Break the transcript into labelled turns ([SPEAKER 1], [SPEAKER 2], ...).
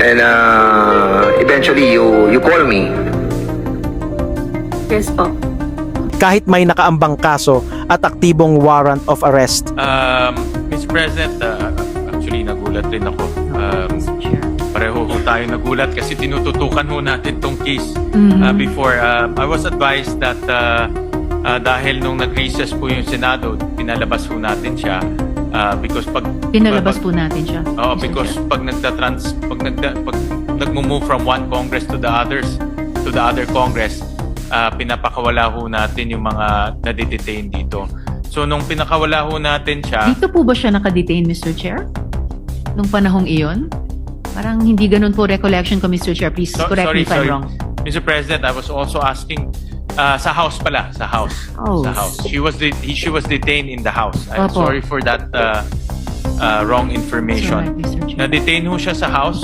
[SPEAKER 1] And eventually, you call me.
[SPEAKER 2] Yes po.
[SPEAKER 3] Kahit may nakaambang kaso at aktibong warrant of arrest.
[SPEAKER 4] Mr. President, actually nagulat rin ako. Pareho ho tayo nagulat kasi tinututukan ho natin tong case before. I was advised that dahil nung nag-recess po yung Senado, pinalabas ho natin siya because pag
[SPEAKER 5] Pinalabas po natin siya.
[SPEAKER 4] Oo,
[SPEAKER 5] Mr.
[SPEAKER 4] because
[SPEAKER 5] Chair.
[SPEAKER 4] pag nagmo-move from one Congress to the other Congress, pinapakawala ho natin yung mga na-detain dito. So nung pinakawala ho natin siya,
[SPEAKER 5] Dito po ba siya nakadetain, Mr. Chair? Nung panahong iyon? Parang hindi ganun po recollection ko, Mr. Chair. Please correct me if I'm wrong.
[SPEAKER 4] Mr. President, I was also asking sa House pala, sa House.
[SPEAKER 5] House.
[SPEAKER 4] Sa House. She was detained in the House. I'm
[SPEAKER 5] Opo.
[SPEAKER 4] sorry for that wrong information.
[SPEAKER 5] Correct, Mr. Chair.
[SPEAKER 4] Na-detain ho siya sa House.